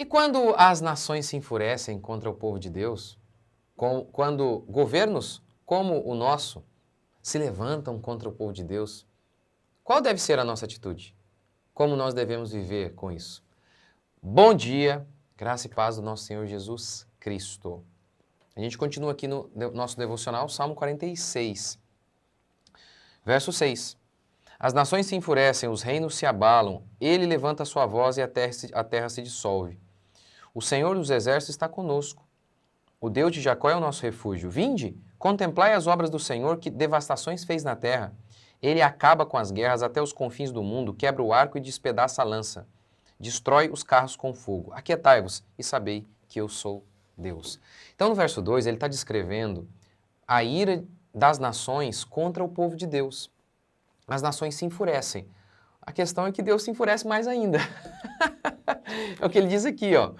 E quando as nações se enfurecem contra o povo de Deus, quando governos como o nosso se levantam contra o povo de Deus, qual deve ser a nossa atitude? Como nós devemos viver com isso? Bom dia, graça e paz do nosso Senhor Jesus Cristo. A gente continua aqui no nosso devocional, Salmo 46, verso 6. As nações se enfurecem, os reinos se abalam, ele levanta a sua voz e a terra se dissolve. O Senhor dos exércitos está conosco. O Deus de Jacó é o nosso refúgio. Vinde, contemplai as obras do Senhor, que devastações fez na terra. Ele acaba com as guerras até os confins do mundo, quebra o arco e despedaça a lança. Destrói os carros com fogo. Aquietai-vos e sabei que eu sou Deus. Então, no verso 2, ele está descrevendo a ira das nações contra o povo de Deus. As nações se enfurecem. A questão é que Deus se enfurece mais ainda. É o que ele diz aqui, ó.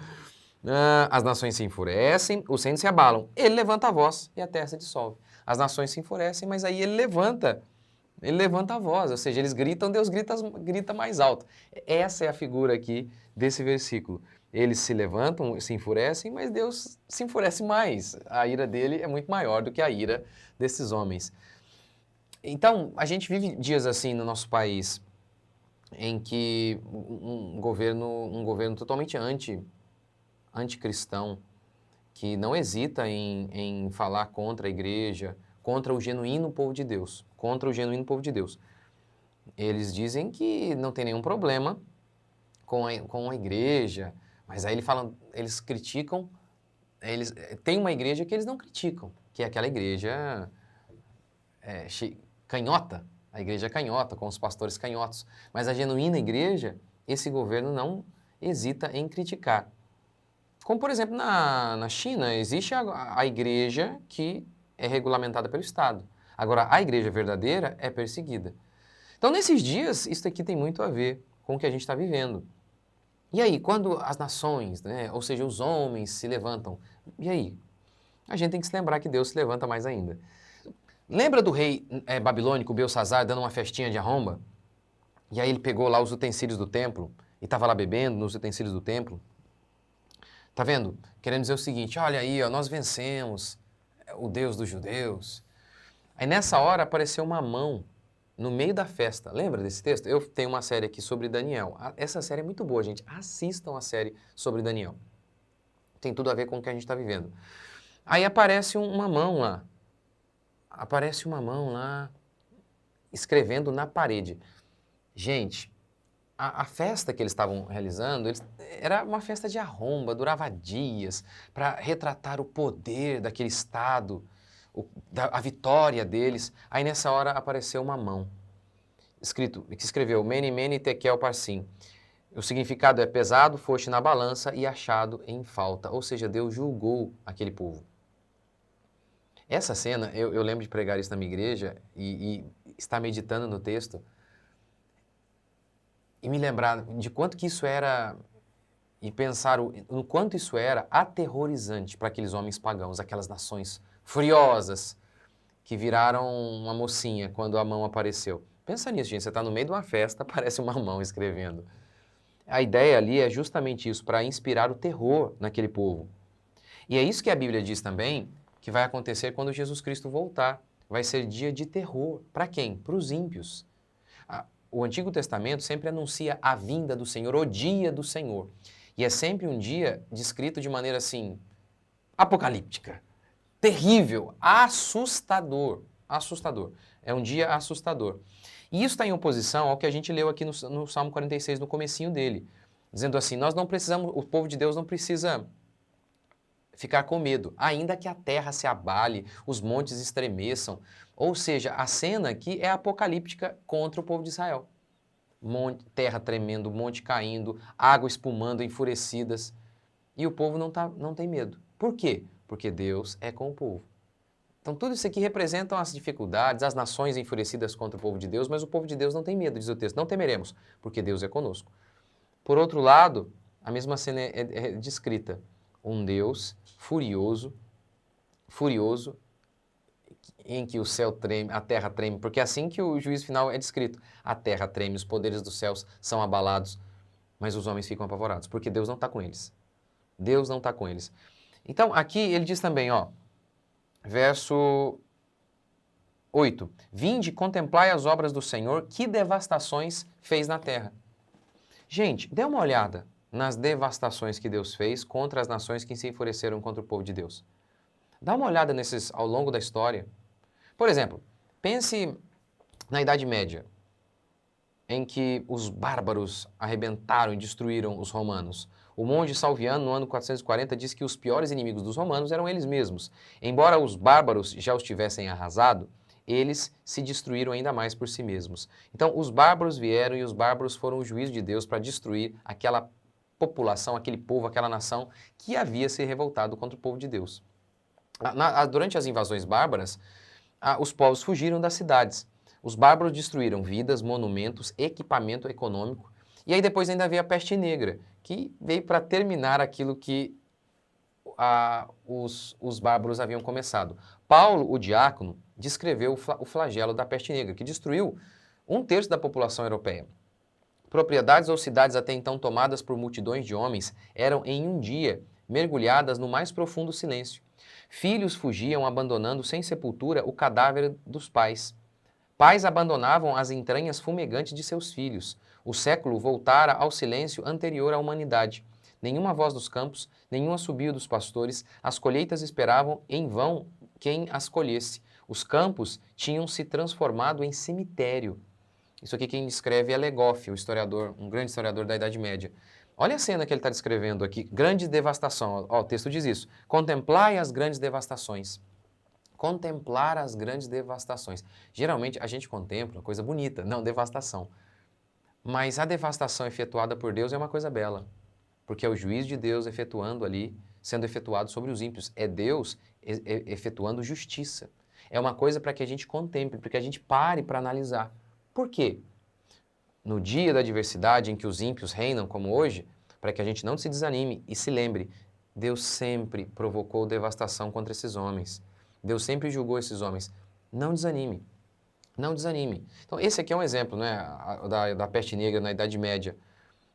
As nações se enfurecem, os reinos se abalam. Ele levanta a voz e a terra se dissolve. As nações se enfurecem, mas aí ele levanta a voz, ou seja, eles gritam, Deus grita mais alto. Essa é a figura aqui desse versículo. Eles se levantam, se enfurecem, mas Deus se enfurece mais. A ira dele é muito maior do que a ira desses homens. Então, a gente vive dias assim no nosso país, em que um governo totalmente anticristão, que não hesita em falar contra a igreja, contra o genuíno povo de Deus, Eles dizem que não tem nenhum problema com a igreja, mas aí eles criticam, tem uma igreja que eles não criticam, que é aquela igreja canhota, a igreja canhota, com os pastores canhotos. Mas a genuína igreja, esse governo não hesita em criticar. Como, por exemplo, na China, existe a igreja que é regulamentada pelo Estado. Agora, a igreja verdadeira é perseguida. Então, nesses dias, isso aqui tem muito a ver com o que a gente está vivendo. E aí, quando as nações, né, ou seja, os homens se levantam, e aí? A gente tem que se lembrar que Deus se levanta mais ainda. Lembra do rei babilônico Belsazzar dando uma festinha de arromba? E aí ele pegou lá os utensílios do templo e estava lá bebendo nos utensílios do templo? Tá vendo? Querendo dizer o seguinte, olha aí, ó, nós vencemos o Deus dos judeus. Aí nessa hora apareceu uma mão no meio da festa. Lembra desse texto? Eu tenho uma série aqui sobre Daniel. Essa série é muito boa, gente. Assistam a série sobre Daniel. Tem tudo a ver com o que a gente está vivendo. Aí aparece uma mão lá. Escrevendo na parede. Gente, a festa que eles estavam realizando era uma festa de arromba, durava dias, para retratar o poder daquele Estado, a vitória deles. Aí nessa hora apareceu uma mão, que escreveu Mene, Mene, Tekel, Parsim. O significado é pesado, foste na balança e achado em falta. Ou seja, Deus julgou aquele povo. Essa cena, eu lembro de pregar isso na minha igreja e estar meditando no texto, e me lembrar de quanto que isso era, e pensar no quanto isso era aterrorizante para aqueles homens pagãos, aquelas nações furiosas que viraram uma mocinha quando a mão apareceu. Pensa nisso, gente, você está no meio de uma festa, aparece uma mão escrevendo. A ideia ali é justamente isso, para inspirar o terror naquele povo. E é isso que a Bíblia diz também, que vai acontecer quando Jesus Cristo voltar. Vai ser dia de terror. Para quem? Para os ímpios. O Antigo Testamento sempre anuncia a vinda do Senhor, o dia do Senhor. E é sempre um dia descrito de maneira assim, apocalíptica, terrível, assustador. É um dia assustador. E isso está em oposição ao que a gente leu aqui no Salmo 46, no comecinho dele, dizendo assim, nós não precisamos, o povo de Deus não precisa ficar com medo, ainda que a terra se abale, os montes estremeçam. Ou seja, a cena aqui é apocalíptica contra o povo de Israel. Terra tremendo, monte caindo, água espumando, enfurecidas. E o povo não tem medo. Por quê? Porque Deus é com o povo. Então tudo isso aqui representam as dificuldades, as nações enfurecidas contra o povo de Deus, mas o povo de Deus não tem medo, diz o texto. Não temeremos, porque Deus é conosco. Por outro lado, a mesma cena é descrita. Um Deus furioso, em que o céu treme, a terra treme, porque é assim que o juízo final é descrito. A terra treme, os poderes dos céus são abalados, mas os homens ficam apavorados, porque Deus não está com eles. Deus não está com eles. Então, aqui ele diz também, ó, verso 8. Vinde, contemplai as obras do Senhor, que devastações fez na terra. Gente, dê uma olhada nas devastações que Deus fez contra as nações que se enfureceram contra o povo de Deus. Dá uma olhada nesses ao longo da história. Por exemplo, pense na Idade Média, em que os bárbaros arrebentaram e destruíram os romanos. O monge Salviano, no ano 440, diz que os piores inimigos dos romanos eram eles mesmos. Embora os bárbaros já os tivessem arrasado, eles se destruíram ainda mais por si mesmos. Então, os bárbaros vieram e os bárbaros foram o juízo de Deus para destruir aquela população, aquele povo, aquela nação que havia se revoltado contra o povo de Deus. Durante as invasões bárbaras, os povos fugiram das cidades. Os bárbaros destruíram vidas, monumentos, equipamento econômico. E aí depois ainda veio a peste negra, que veio para terminar aquilo que os bárbaros haviam começado. Paulo, o diácono, descreveu o flagelo da peste negra, que destruiu 1/3 da população europeia. Propriedades ou cidades até então tomadas por multidões de homens eram em um dia mergulhadas no mais profundo silêncio. Filhos fugiam abandonando sem sepultura o cadáver dos pais. Pais abandonavam as entranhas fumegantes de seus filhos. O século voltara ao silêncio anterior à humanidade. Nenhuma voz dos campos, nenhum assobio dos pastores, as colheitas esperavam em vão quem as colhesse. Os campos tinham se transformado em cemitério. Isso aqui quem descreve é Legoff, o historiador, um grande historiador da Idade Média. Olha a cena que ele está descrevendo aqui, grande devastação. Ó, o texto diz isso. Contemplai as grandes devastações. Contemplar as grandes devastações. Geralmente a gente contempla coisa bonita, não devastação. Mas a devastação efetuada por Deus é uma coisa bela, porque é o juízo de Deus efetuando ali, sendo efetuado sobre os ímpios. É Deus efetuando justiça. É uma coisa para que a gente contemple, para que a gente pare para analisar. Por quê? No dia da adversidade em que os ímpios reinam, como hoje, para que a gente não se desanime e se lembre, Deus sempre provocou devastação contra esses homens. Deus sempre julgou esses homens. Não desanime. Não desanime. Então, esse aqui é um exemplo, né, da peste negra na Idade Média.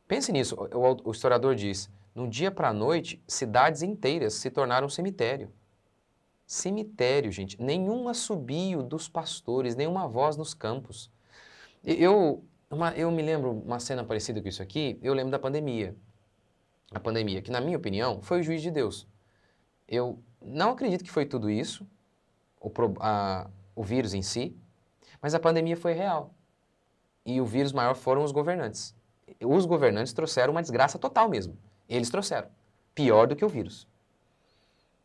Pense nisso. O historiador diz, no dia para a noite, cidades inteiras se tornaram cemitério. Cemitério, gente. Nenhum assobio dos pastores, nenhuma voz nos campos. Eu me lembro uma cena parecida com isso aqui, eu lembro da pandemia. A pandemia, que na minha opinião, foi o juiz de Deus. Eu não acredito que foi tudo isso, o vírus em si, mas a pandemia foi real. E o vírus maior foram os governantes. Os governantes trouxeram uma desgraça total mesmo. Eles trouxeram. Pior do que o vírus.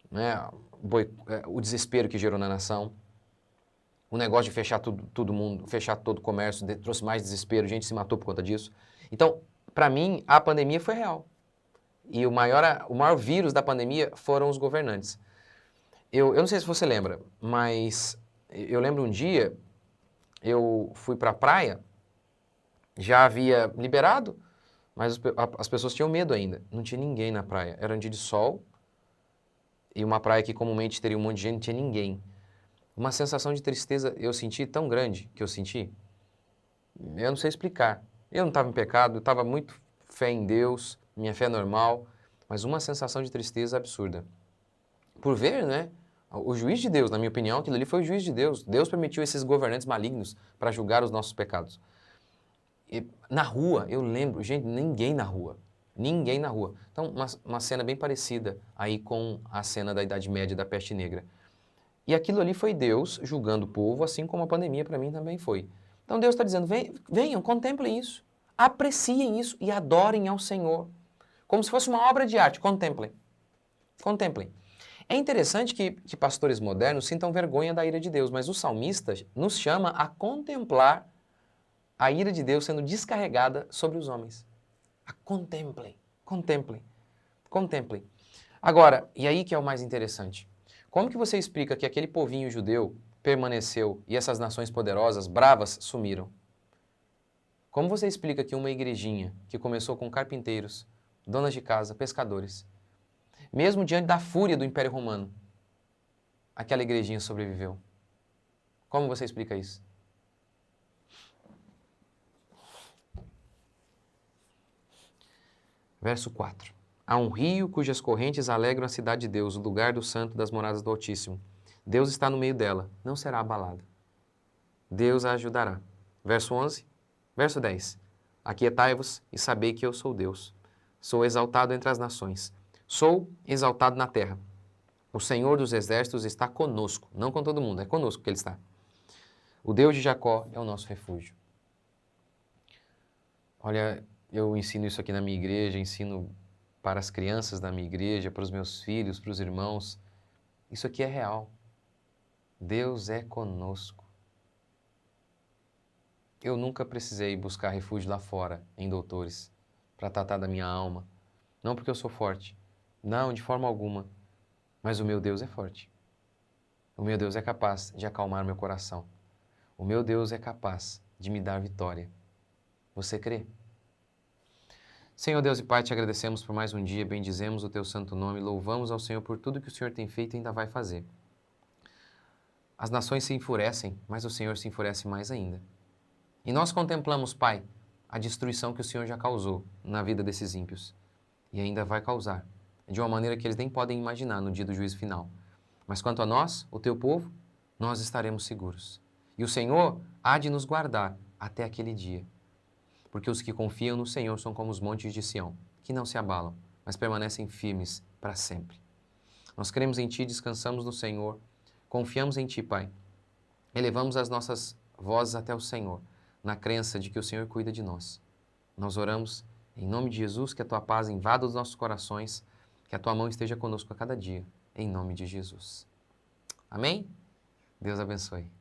Né? O desespero que gerou na nação. O negócio de fechar todo mundo, fechar todo o comércio, trouxe mais desespero, gente se matou por conta disso. Então, para mim, a pandemia foi real. E o maior vírus da pandemia foram os governantes. Eu não sei se você lembra, mas eu lembro um dia, eu fui para a praia, já havia liberado, mas as pessoas tinham medo ainda. Não tinha ninguém na praia. Era um dia de sol, e uma praia que comumente teria um monte de gente, não tinha ninguém. Uma sensação de tristeza eu senti tão grande que eu senti, eu não sei explicar. Eu não estava em pecado, eu estava muito fé em Deus, minha fé é normal, mas uma sensação de tristeza absurda. Por ver, né, o juiz de Deus, na minha opinião, aquilo ali foi o juiz de Deus. Deus permitiu esses governantes malignos para julgar os nossos pecados. E na rua, eu lembro, gente, ninguém na rua. Ninguém na rua. Então, uma cena bem parecida aí com a cena da Idade Média da peste negra. E aquilo ali foi Deus julgando o povo, assim como a pandemia para mim também foi. Então Deus está dizendo, venham, contemplem isso, apreciem isso e adorem ao Senhor. Como se fosse uma obra de arte, contemplem. Contemplem. É interessante que pastores modernos sintam vergonha da ira de Deus, mas o salmista nos chama a contemplar a ira de Deus sendo descarregada sobre os homens. A contemplem, contemplem, contemplem. Agora, e aí que é o mais interessante. Como que você explica que aquele povinho judeu permaneceu e essas nações poderosas, bravas, sumiram? Como você explica que uma igrejinha que começou com carpinteiros, donas de casa, pescadores, mesmo diante da fúria do Império Romano, aquela igrejinha sobreviveu? Como você explica isso? Verso 4. Há um rio cujas correntes alegram a cidade de Deus, o lugar do santo das moradas do Altíssimo. Deus está no meio dela, não será abalada. Deus a ajudará. Verso 11, verso 10. Aquietai-vos e sabei que eu sou Deus. Sou exaltado entre as nações. Sou exaltado na terra. O Senhor dos exércitos está conosco. Não com todo mundo, é conosco que Ele está. O Deus de Jacó é o nosso refúgio. Olha, eu ensino isso aqui na minha igreja, ensino para as crianças da minha igreja, para os meus filhos, para os irmãos. Isso aqui é real. Deus é conosco. Eu nunca precisei buscar refúgio lá fora, em doutores, para tratar da minha alma. Não porque eu sou forte. Não, de forma alguma. Mas o meu Deus é forte. O meu Deus é capaz de acalmar meu coração. O meu Deus é capaz de me dar vitória. Você crê? Senhor Deus e Pai, te agradecemos por mais um dia, bendizemos o teu santo nome, louvamos ao Senhor por tudo que o Senhor tem feito e ainda vai fazer. As nações se enfurecem, mas o Senhor se enfurece mais ainda. E nós contemplamos, Pai, a destruição que o Senhor já causou na vida desses ímpios. E ainda vai causar, de uma maneira que eles nem podem imaginar no dia do juízo final. Mas quanto a nós, o teu povo, nós estaremos seguros. E o Senhor há de nos guardar até aquele dia. Porque os que confiam no Senhor são como os montes de Sião, que não se abalam, mas permanecem firmes para sempre. Nós cremos em Ti, descansamos no Senhor, confiamos em Ti, Pai. Elevamos as nossas vozes até o Senhor, na crença de que o Senhor cuida de nós. Nós oramos em nome de Jesus, que a Tua paz invada os nossos corações, que a Tua mão esteja conosco a cada dia, em nome de Jesus. Amém? Deus abençoe.